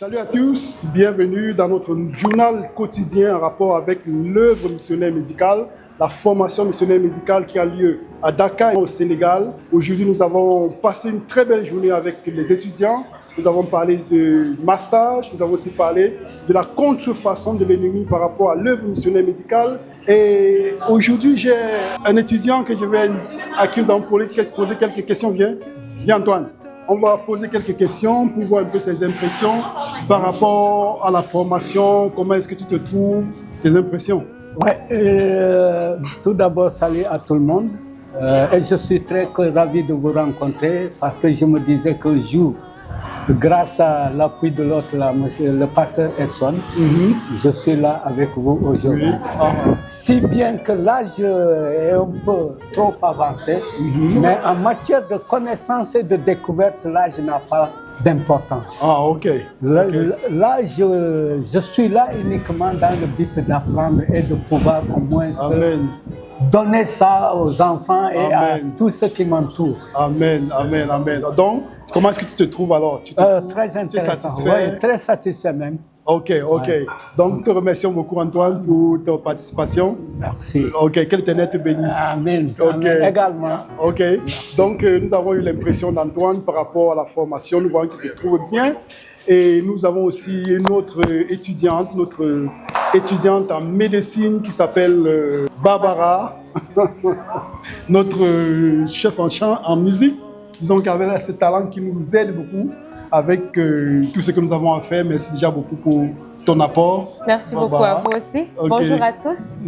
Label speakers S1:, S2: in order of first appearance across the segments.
S1: Salut à tous, bienvenue dans notre journal quotidien en rapport avec l'œuvre missionnaire médicale, la formation missionnaire médicale qui a lieu à Dakar au Sénégal. Aujourd'hui, nous avons passé une très belle journée avec les étudiants. Nous avons parlé de massage, nous avons aussi parlé de la contrefaçon de l'ennemi par rapport à l'œuvre missionnaire médicale. Et aujourd'hui, j'ai un étudiant à qui nous allons poser quelques questions. Viens Antoine. On va poser quelques questions pour voir un peu ses impressions par rapport à la formation. Comment est-ce que tu te trouves, tes impressions?
S2: Tout d'abord, salut à tout le monde. Et je suis très ravi de vous rencontrer parce que je me disais qu'un jour, grâce à l'appui de l'autre, le pasteur Edson, je suis là avec vous aujourd'hui. Si bien que l'âge est un peu trop avancé, mais en matière de connaissance et de découverte, l'âge n'a pas d'importance.
S1: Ah, ok.
S2: Là, je suis là uniquement dans le but d'apprendre et de pouvoir au moins donner ça aux enfants et à tous ceux qui m'entourent.
S1: Amen, amen, amen. Donc, comment est-ce que tu te trouves alors?
S2: Très intéressant.
S1: Tu es satisfait?
S2: Très satisfait même.
S1: Ok. Donc, nous te remercions beaucoup Antoine pour ta participation.
S2: Merci.
S1: Ok, que l'Éternel te bénisse.
S2: Amen.
S1: Amen.
S2: Également.
S1: Ok. Donc, nous avons eu l'impression d'Antoine par rapport à la formation. Nous voyons qu'il se trouve bien. Et nous avons aussi notre étudiante en médecine qui s'appelle Barbara, notre chef en chant, en musique. Disons qu'elle a ce talent qui nous aide beaucoup avec tout ce que nous avons à faire. Merci déjà beaucoup pour ton apport.
S3: Merci
S1: Barbara.
S3: beaucoup à vous aussi.
S1: Okay.
S3: Bonjour à tous.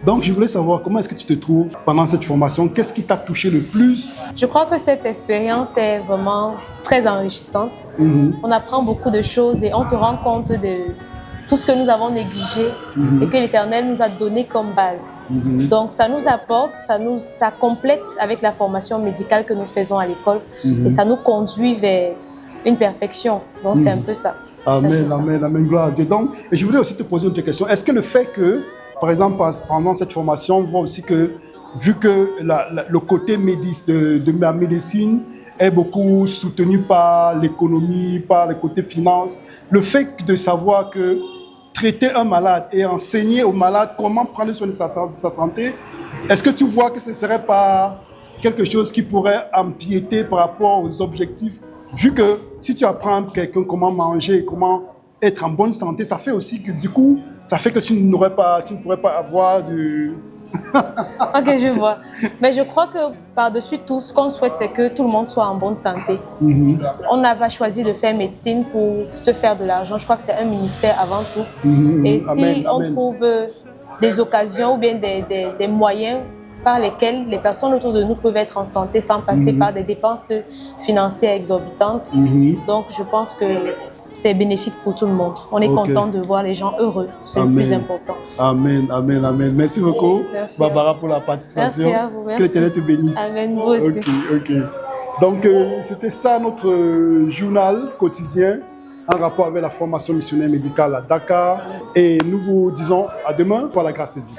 S1: Donc, je voulais savoir comment est-ce que tu te trouves pendant cette formation? Qu'est-ce qui t'a touché le plus?
S3: Je crois que cette expérience est vraiment très enrichissante. On apprend beaucoup de choses et on se rend compte de tout ce que nous avons négligé et que l'Éternel nous a donné comme base. Donc, ça nous apporte, ça complète avec la formation médicale que nous faisons à l'école et ça nous conduit vers une perfection. Donc, c'est un peu ça.
S1: Amen, amen, gloire à Dieu. Donc, et je voulais aussi te poser une autre question. Est-ce que le fait que, par exemple, pendant cette formation, on voit aussi que, vu que le côté de la médecine est beaucoup soutenu par l'économie, par le côté finance, le fait de savoir que traiter un malade et enseigner au malade comment prendre soin de sa santé, est-ce que tu vois que ce ne serait pas quelque chose qui pourrait empiéter par rapport aux objectifs? Vu que si tu apprends à quelqu'un comment manger, comment être en bonne santé, ça fait aussi que du coup, ça fait que tu ne pourrais pas avoir du...
S3: Ok, je vois. Mais je crois que par-dessus tout, ce qu'on souhaite, c'est que tout le monde soit en bonne santé. On n'a pas choisi de faire médecine pour se faire de l'argent. Je crois que c'est un ministère avant tout. Et si on trouve des occasions ou bien des moyens par lesquels les personnes autour de nous peuvent être en santé sans passer par des dépenses financières exorbitantes. Donc, je pense que c'est bénéfique pour tout le monde. On est content de voir les gens heureux. C'est le plus important.
S1: Amen, amen, amen. Merci beaucoup,
S3: Merci
S1: Barbara, pour la participation.
S3: Merci à vous. Merci.
S1: Que l'Éternel te bénisse.
S3: Amen, vous aussi.
S1: Ok. Donc, c'était ça notre journal quotidien en rapport avec la formation missionnaire médicale à Dakar. Et nous vous disons à demain par la grâce de Dieu.